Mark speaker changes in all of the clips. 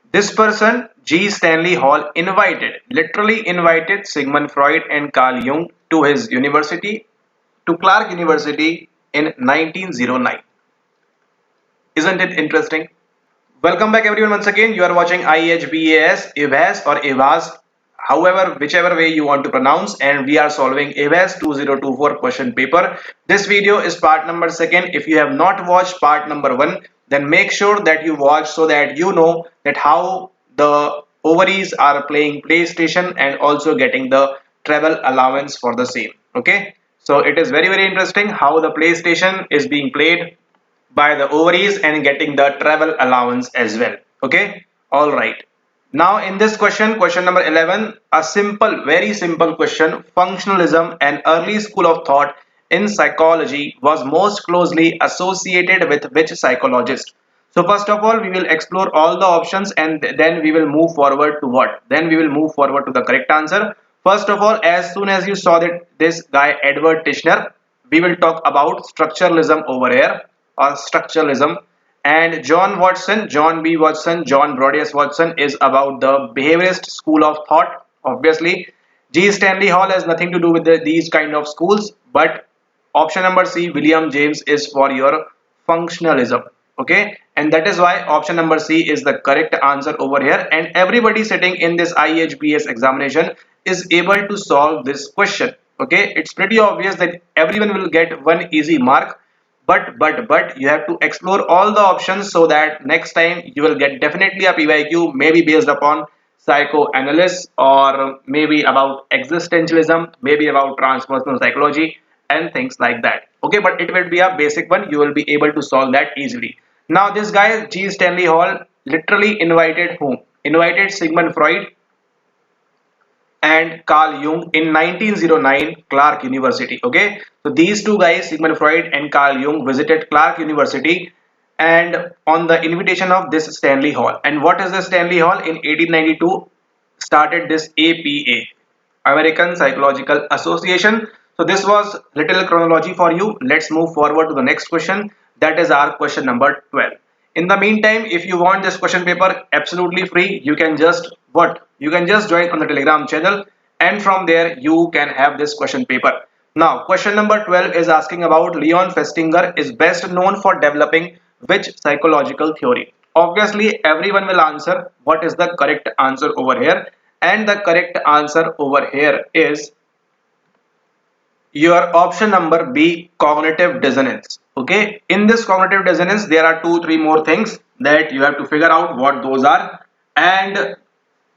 Speaker 1: This person, G. Stanley Hall, literally invited Sigmund Freud and Carl Jung to his university, to Clark University in 1909. Isn't it interesting? Welcome back everyone once again. You are watching IHBAS, IHBAS or IHBAS, however, whichever way you want to pronounce, and we are solving IHBAS 2024 question paper. This video is part number 2nd. If you have not watched part number 1, then make sure that you watch so that you know that how the ovaries are playing PlayStation and also getting the travel allowance for the same. Okay, so it is very interesting how the PlayStation is being played by the ovaries and getting the travel allowance as well. Okay, all right. Now in this question number 11, a simple, very simple question: functionalism, an early school of thought in psychology, was most closely associated with which psychologist? So first of all, we will explore all the options and then we will move forward to what? Then we will move forward to the correct answer. First of all, as soon as you saw that this guy Edward Tishner, we will talk about structuralism over here, or structuralism. And John B. Watson, John Brodius Watson is about the behaviorist school of thought. Obviously, G. Stanley Hall has nothing to do with these kind of schools, but option number C, William James, is for your functionalism. Okay, and that is why option number C is the correct answer over here. And everybody sitting in this IHBS examination is able to solve this question. Okay, it's pretty obvious that everyone will get one easy mark, but you have to explore all the options so that next time you will get definitely a PYQ, maybe based upon psychoanalysis or maybe about existentialism, maybe about transpersonal psychology and things like that. Okay, but it will be a basic one. You will be able to solve that easily. Now this guy G. Stanley Hall literally invited whom? Invited Sigmund Freud and Carl Jung in 1909 Clark University. Okay, so these two guys, Sigmund Freud and Carl Jung, visited Clark University and on the invitation of this Stanley Hall. And what is the Stanley Hall? In 1892 started this APA, American Psychological Association. So this was little chronology for you. Let's move forward to the next question. That is our question number 12. In the meantime, if you want this question paper absolutely free, you can just what? You can just join on the Telegram channel and from there you can have this question paper. Now, question number 12 is asking about Leon Festinger is best known for developing which psychological theory? Obviously, everyone will answer what is the correct answer over here, and the correct answer over here is your option number B, cognitive dissonance. Okay, in this cognitive dissonance there are 2-3 more things that you have to figure out what those are. And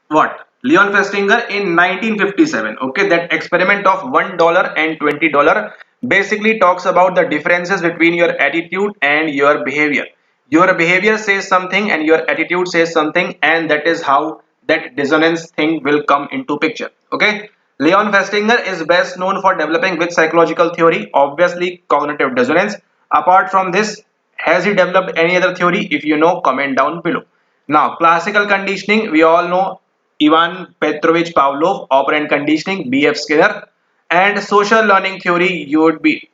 Speaker 1: what Leon Festinger in 1957, okay, that experiment of $1 and $20 basically talks about the differences between your attitude and your behavior. Your behavior says something and your attitude says something, and that is how that dissonance thing will come into picture. Okay, Leon Festinger is best known for developing which psychological theory? Obviously cognitive dissonance. Apart from this, has he developed any other theory? If you know, comment down below. Now, classical conditioning, we all know Ivan Petrovich Pavlov, operant conditioning, B.F. Skinner, and social learning theory, you would be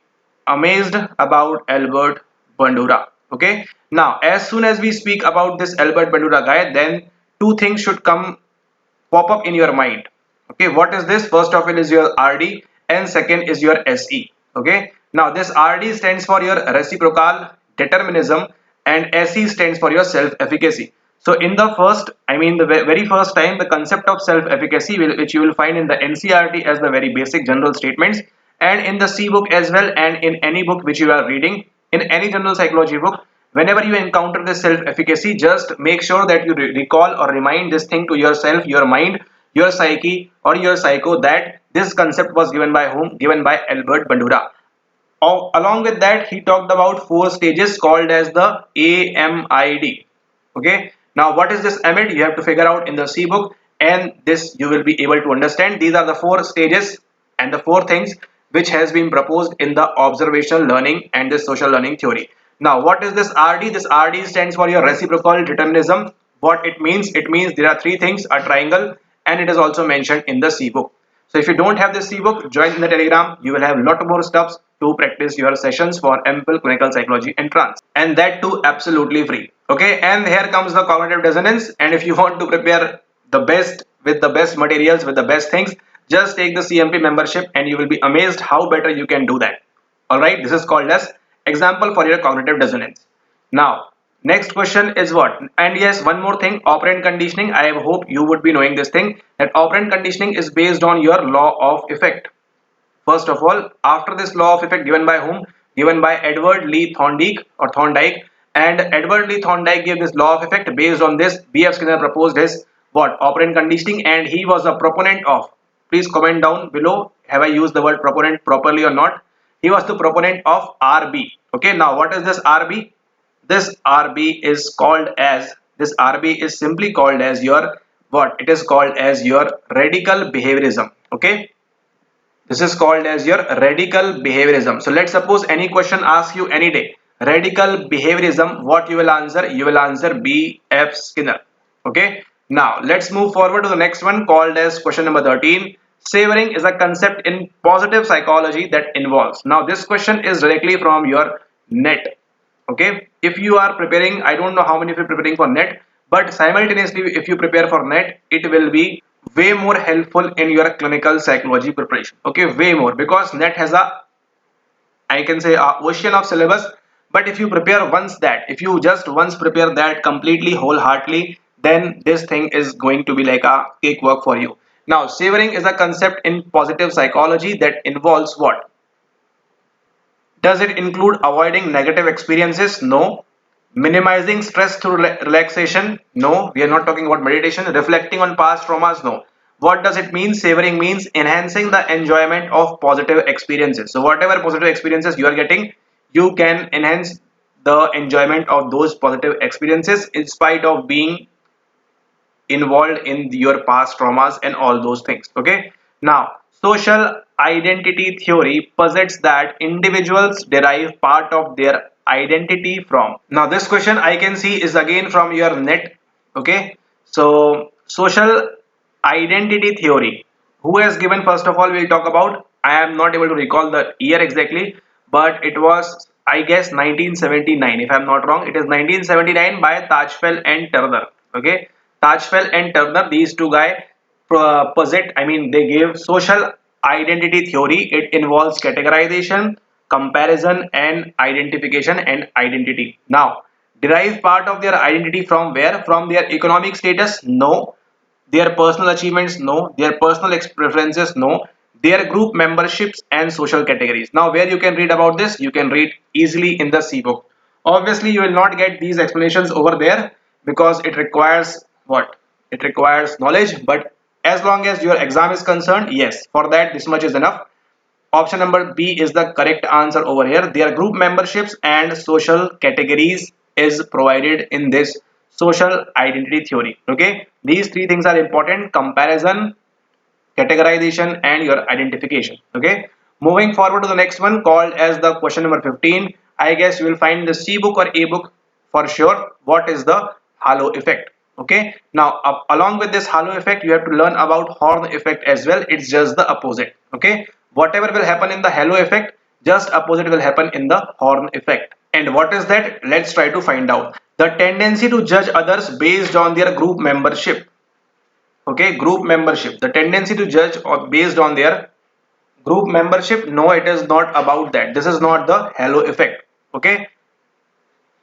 Speaker 1: amazed about Albert Bandura. Okay, now as soon as we speak about this Albert Bandura guy, then two things should pop up in your mind. Okay, what is this? First of all is your RD and second is your SE. Okay, now this RD stands for your reciprocal determinism and SE stands for your self-efficacy. So in the first, I mean the very first time, the concept of self-efficacy, which you will find in the NCERT as the very basic general statements, and in the C book as well, and in any book which you are reading, in any general psychology book, whenever you encounter this self-efficacy, just make sure that you recall or remind this thing to yourself, your mind, your psyche or your psycho, that this concept was given by whom? Given by Albert Bandura. Along with that, he talked about 4 stages called as the AMID. Okay, now what is this AMID? You have to figure out in the C book, and this you will be able to understand. These are the 4 stages and the 4 things which has been proposed in the observational learning and the social learning theory. Now what is this RD? This RD stands for your reciprocal determinism. What it means? It means there are 3 things, a triangle, and it is also mentioned in the C book. So if you don't have the C book, join in the Telegram. You will have a lot more stuffs to practice your sessions for Mphil clinical psychology entrance, and that too absolutely free. Okay, and here comes the cognitive dissonance. And if you want to prepare the best with the best materials with the best things, just take the CMP membership and you will be amazed how better you can do that. All right, this is called as example for your cognitive dissonance. Now, next question is what? And yes, one more thing, operant conditioning. I hope you would be knowing this thing, that operant conditioning is based on your law of effect. First of all, after this law of effect, given by whom? Given by Edward Lee Thorndike or Thorndike. And Edward Lee Thorndike gave this law of effect. Based on this, B.F. Skinner proposed his what? Operant conditioning, and he was a proponent of. Please comment down below. Have I used the word proponent properly or not? He was the proponent of RB. Okay, now what is this RB? This RB is called as, this RB is simply called as your what? It is called as your radical behaviorism. Okay, this is called as your radical behaviorism. So let's suppose any question asks you any day, radical behaviorism, what you will answer? You will answer B.F. Skinner. Okay. Now let's move forward to the next one called as question number 13. Savoring is a concept in positive psychology that involves. Now this question is directly from your net. Okay, if you are preparing, I don't know how many of you are preparing for net, but simultaneously if you prepare for net, it will be way more helpful in your clinical psychology preparation. Okay, way more, because net has a, I can say, a ocean of syllabus. But if you prepare once that, if you just once prepare that completely wholeheartedly, then this thing is going to be like a cakewalk for you. Now savoring is a concept in positive psychology that involves what? Does it include avoiding negative experiences? No. Minimizing stress through relaxation? No. We are not talking about meditation. Reflecting on past traumas? No. What does it mean? Savoring means enhancing the enjoyment of positive experiences. So whatever positive experiences you are getting, you can enhance the enjoyment of those positive experiences in spite of being involved in your past traumas and all those things. Okay, now social identity theory posits that individuals derive part of their identity from. Now this question I can see is again from your net. Okay, so social identity theory, who has given? First of all, we'll talk about, I am not able to recall the year exactly, but it was, I guess, 1979, if I'm not wrong. It is 1979 by Tajfel and Turner. Okay, Tajfel and Turner, these two guys posit, I mean, they gave social identity theory. It involves categorization, comparison, and identification and identity. Now, derive part of their identity from where? From their economic status? No. Their personal achievements? No. Their personal preferences? No. Their group memberships and social categories. Now, where you can read about this? You can read easily in the C book. Obviously, you will not get these explanations over there because it requires what? It requires knowledge. But as long as your exam is concerned, yes, for that this much is enough. Option number B is the correct answer over here. Their group memberships and social categories is provided in this social identity theory. Okay, these three things are important: comparison, categorization, and your identification. Okay, moving forward to the next one called as the question number 15. I guess you will find the C book or A book for sure. What is the halo effect? Okay, now along with this halo effect, you have to learn about horn effect as well. It's just the opposite. Okay, whatever will happen in the halo effect, just opposite will happen in the horn effect. And what is that? Let's try to find out. The tendency to judge others based on their group membership. Okay, group membership, the tendency to judge or based on their group membership. No, it is not about that. This is not the halo effect. Okay,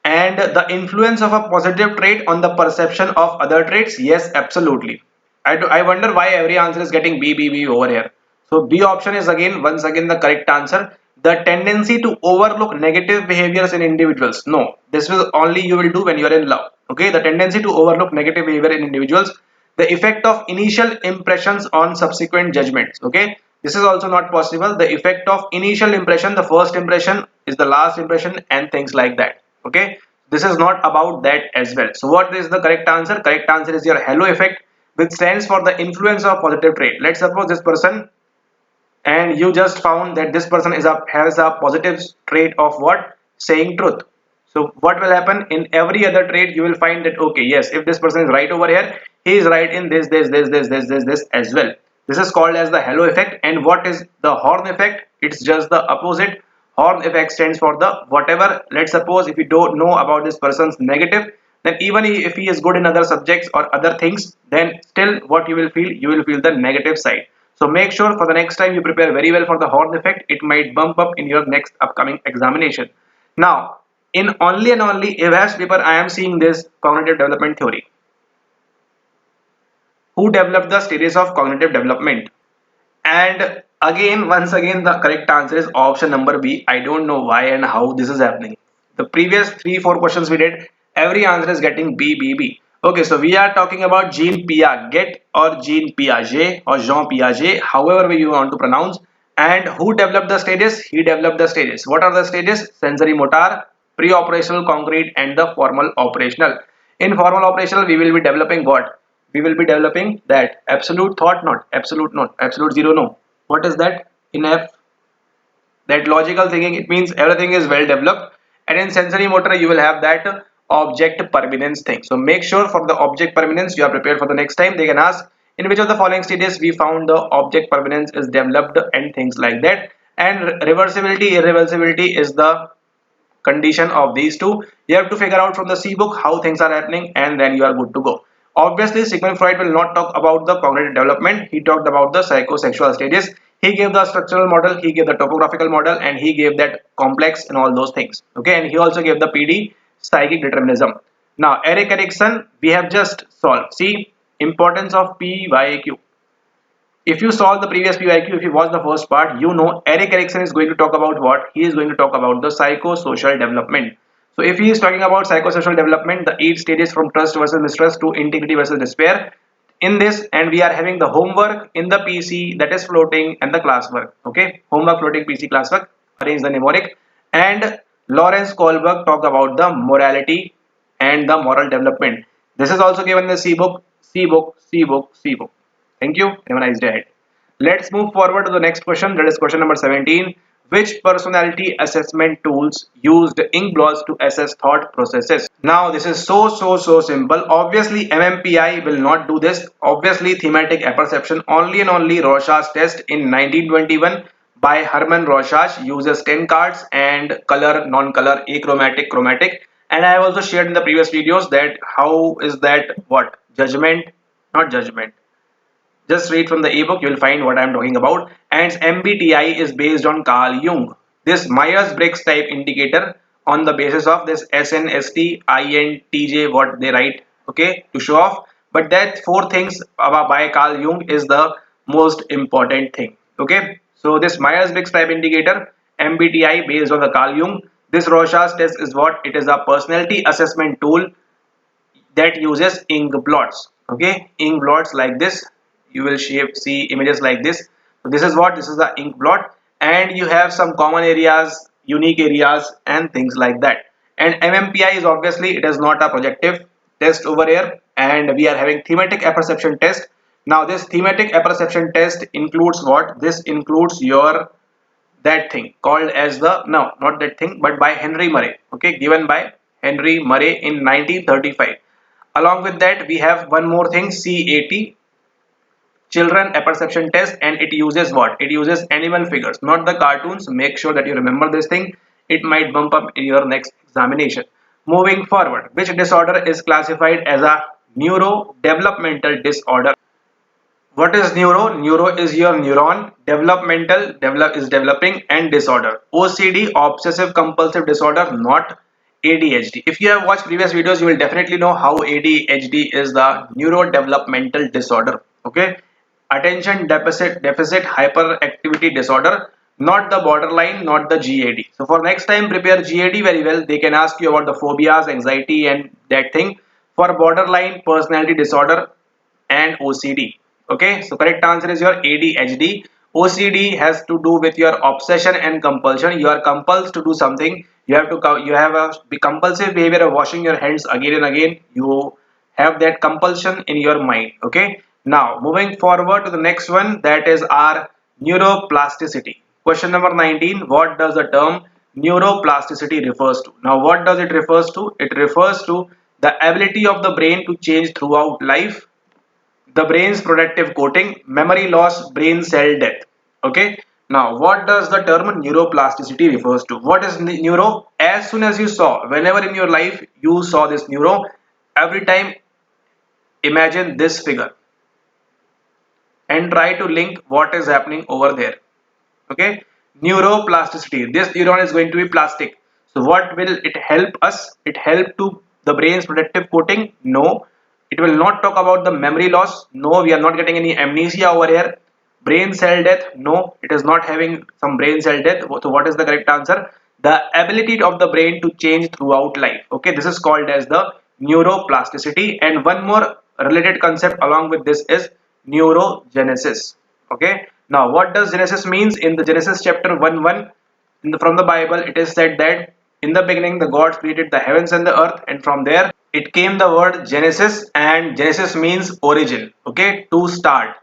Speaker 1: and the influence of a positive trait on the perception of other traits? Yes, absolutely. I wonder why every answer is getting B over here. So B option is again, once again, the correct answer. The tendency to overlook negative behaviors in individuals? No, this will only you will do when you are in love. Okay, the tendency to overlook negative behavior in individuals. The effect of initial impressions on subsequent judgments. Okay, this is also not possible. The effect of initial impression, the first impression is the last impression, and things like that. Okay, this is not about that as well. So what is the correct answer? Correct answer is your halo effect, which stands for the influence of positive trait. Let's suppose this person, and you just found that this person has a positive trait of what? Saying truth. So what will happen in every other trait? You will find that, okay, yes, if this person is right over here, he is right in this as well. This is called as the halo effect. And what is the horn effect? It's just the opposite. Horn effect stands for the whatever. Let's suppose if you don't know about this person's negative, then even if he is good in other subjects or other things, then still what you will feel the negative side. So make sure for the next time you prepare very well for the horn effect. It might bump up in your next upcoming examination. Now, in only and only IHBAS paper, I am seeing this cognitive development theory. Who developed the stages of cognitive development? And again, once again, the correct answer is option number B. I don't know why and how this is happening. The previous 3-4 questions we did, every answer is getting B, B, B. Okay, so we are talking about Jean Piaget or Jean Piaget or Jean Piaget, however you want to pronounce. And who developed the stages? He developed the stages. What are the stages? Sensory motor, pre-operational concrete, and the formal operational. In formal operational, we will be developing what? We will be developing that absolute thought, not absolute zero, no. What is that? In F, that logical thinking, it means everything is well developed. And in sensory motor you will have that object permanence thing. So make sure for the object permanence you are prepared for the next time. They can ask in which of the following stages we found the object permanence is developed and things like that. And reversibility, irreversibility is the condition of these two. You have to figure out from the C book how things are happening, and then you are good to go. Obviously, Sigmund Freud will not talk about the cognitive development. He talked about the psychosexual stages. He gave the structural model, he gave the topographical model, and he gave that complex and all those things. Okay, and he also gave the PD, psychic determinism. Now, Eric Erikson, we have just solved. See, importance of PYQ. If you solve the previous PYQ, if you watch the first part, you know Eric Erikson is going to talk about what? He is going to talk about the psychosocial development. So if he is talking about psychosocial development, the 8 stages from trust versus mistrust to integrity versus despair, in this, and we are having the homework in the PC, that is floating, and the classwork. Okay, homework, floating, PC, classwork, arrange the mnemonic. And Lawrence Kohlberg talked about the morality and the moral development. This is also given in the C book, C book, C book, C book. Thank you. Have a nice day. Let's move forward to the next question. That is question number 17. Which personality assessment tools used inkblots to assess thought processes? Now this is so simple. Obviously MMPI will not do this. Obviously thematic apperception, only and only Rorschach's test in 1921 by Hermann Rorschach uses 10 cards and color, non-color, achromatic, chromatic. And I have also shared in the previous videos that how is that what? Judgment, not judgment. Just read from the ebook, you will find what I am talking about. And MBTI is based on Carl Jung. This Myers-Briggs type indicator on the basis of this SNST, INTJ, what they write, okay, to show off. But that 4 things by Carl Jung is the most important thing. Okay, so this Myers-Briggs type indicator, MBTI based on the Carl Jung. This Rorschach test is what? It is a personality assessment tool that uses ink blots. Okay, ink blots like this, you will see images like this. So this is what? This is the ink blot, and you have some common areas, unique areas, and things like that. And MMPI is obviously, it is not a projective test over here, and we are having thematic apperception test. Now this thematic apperception test includes what? This includes your that thing called as the, no, not that thing, but by Henry Murray. Okay, given by Henry Murray in 1935. Along with that, we have one more thing, CAT, children apperception test, and it uses what? It uses animal figures, not the cartoons. Make sure that you remember this thing. It might bump up in your next examination. Moving forward, which disorder is classified as a neurodevelopmental disorder? What is neuro? Neuro is your neuron. Developmental, is developing, and disorder. OCD, obsessive compulsive disorder, not ADHD. If you have watched previous videos, you will definitely know how ADHD is the neurodevelopmental disorder. Okay, attention deficit hyperactivity disorder, not the borderline, not the GAD. So for next time, prepare GAD very well. They can ask you about the phobias, anxiety, and that thing. For borderline personality disorder and OCD. Okay, so correct answer is your ADHD. OCD has to do with your obsession and compulsion. You are compelled to do something. You have a compulsive behavior of washing your hands again and again. You have that compulsion in your mind. Okay, now moving forward to the next one, that is our neuroplasticity. Question number 19. What does the term neuroplasticity refers to? Now what does it refers to? It refers to the ability of the brain to change throughout life, the brain's protective coating, memory loss, brain cell death. Okay, Now, what does the term neuroplasticity refers to? What is neuro? As soon as you saw, whenever in your life you saw this neuro, every time imagine this figure and try to link what is happening over there. Okay, neuroplasticity. This neuron is going to be plastic. So what will it help us? It help to the brain's protective coating? No. It will not talk about the memory loss. No, we are not getting any amnesia over here. Brain cell death? No, it is not having some brain cell death. So what is the correct answer? The ability of the brain to change throughout life. Okay, this is called as the neuroplasticity. And one more related concept along with this is neurogenesis. Okay, now what does Genesis means? In the Genesis chapter 1:1 from the Bible, it is said that in the beginning the God created the heavens and the earth, and from there it came the word Genesis, and Genesis means origin. Okay, to start.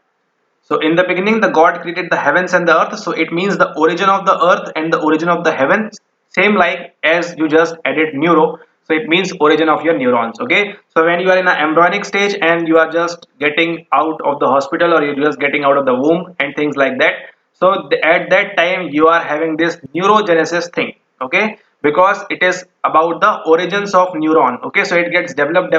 Speaker 1: So in the beginning, the God created the heavens and the earth. So it means the origin of the earth and the origin of the heavens. Same like as you just added neuro. So it means origin of your neurons. Okay. So when you are in an embryonic stage and you are just getting out of the hospital or you're just getting out of the womb and things like that. So at that time you are having this neurogenesis thing. Okay. Because it is about the origins of neuron. Okay. So it gets developed.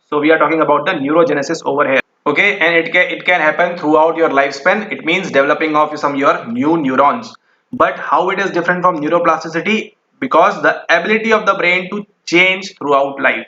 Speaker 1: So we are talking about the neurogenesis over here. Okay, and it can happen throughout your lifespan. It means developing of some your new neurons. But how it is different from neuroplasticity? Because the ability of the brain to change throughout life.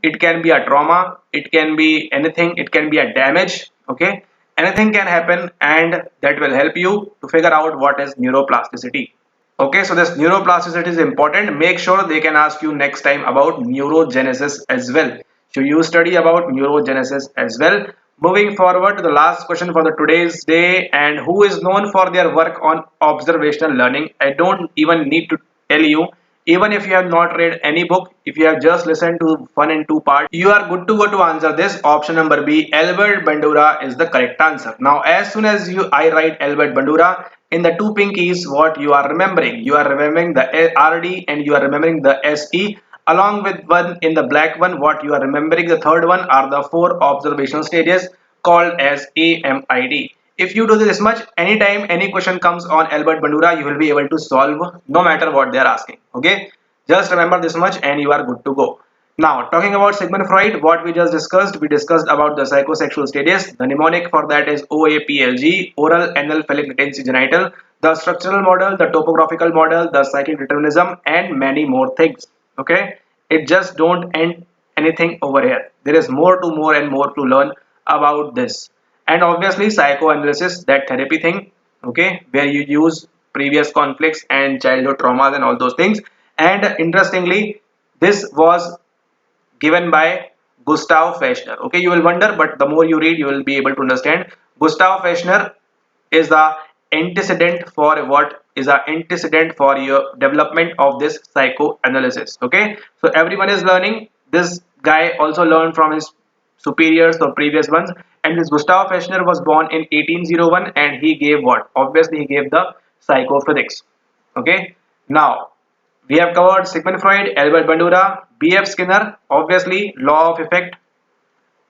Speaker 1: It can be a trauma, it can be anything, it can be a damage. Okay, anything can happen, and that will help you to figure out what is neuroplasticity. Okay, so this neuroplasticity is important. Make sure they can ask you next time about neurogenesis as well. So you study about neurogenesis as well. Moving forward to the last question for the today's day, and who is known for their work on observational learning. I don't even need to tell you, even if you have not read any book, if you have just listened to 1 and 2 parts, you are good to go to answer this. Option number B, Albert Bandura is the correct answer. Now, as soon as I write Albert Bandura, in the two pinkies, what you are remembering? You are remembering the RD and you are remembering the SE. Along with one in the black one, what you are remembering, the third one are the four observational stages called as AMID. If you do this much, anytime any question comes on Albert Bandura, you will be able to solve no matter what they are asking. Okay, just remember this much and you are good to go. Now, talking about Sigmund Freud, what we discussed about the psychosexual stages. The mnemonic for that is OAPLG, oral, anal, phallic, latency, genital. The structural model, the topographical model, the psychic determinism, and many more things. Okay, it just don't end anything over here. There is more and more to learn about this. And obviously, psychoanalysis, that therapy thing. Okay, where you use previous conflicts and childhood traumas and all those things. And interestingly, this was given by Gustav Fechner. Okay, you will wonder, but the more you read, you will be able to understand. Gustav Fechner is the antecedent for what is the antecedent for your development of this psychoanalysis. Okay, so everyone is learning. This guy also learned from his superiors or previous ones. And this Gustav Fechner was born in 1801, and he gave what? Obviously, he gave the psychophysics. Okay, now we have covered Sigmund Freud, Albert Bandura, B.F. Skinner, obviously law of effect,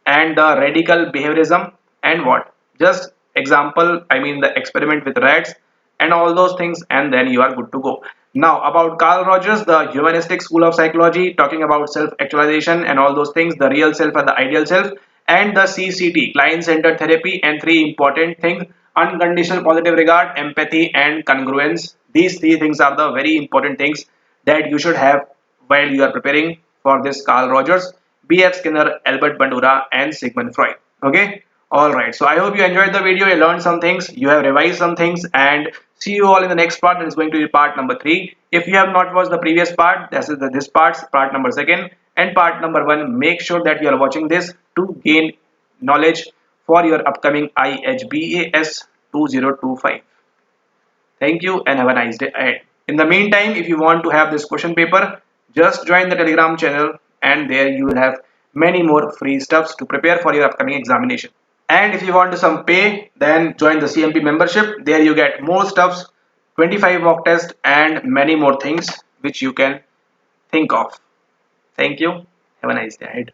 Speaker 1: and the radical behaviorism, and what? Just example, I mean the experiment with rats and all those things, and then you are good to go. Now about Carl Rogers, the humanistic school of psychology, talking about self-actualization and all those things, the real self and the ideal self, and the CCT, client-centered therapy, and three important things: unconditional positive regard, empathy, and congruence. These three things are the very important things that you should have while you are preparing for this Carl Rogers, B.F. Skinner, Albert Bandura, and Sigmund Freud. Okay, alright, so I hope you enjoyed the video, you learned some things, you have revised some things, and see you all in the next part. That is going to be part number 3. If you have not watched the previous part, this part number 2 and part number 1, make sure that you are watching this to gain knowledge for your upcoming IHBAS 2025. Thank you and have a nice day ahead. In the meantime, if you want to have this question paper, just join the Telegram channel, and there you will have many more free stuffs to prepare for your upcoming examination. And if you want to some pay, then join the CMP membership. There you get more stuffs, 25 mock tests, and many more things which you can think of. Thank you. Have a nice day ahead.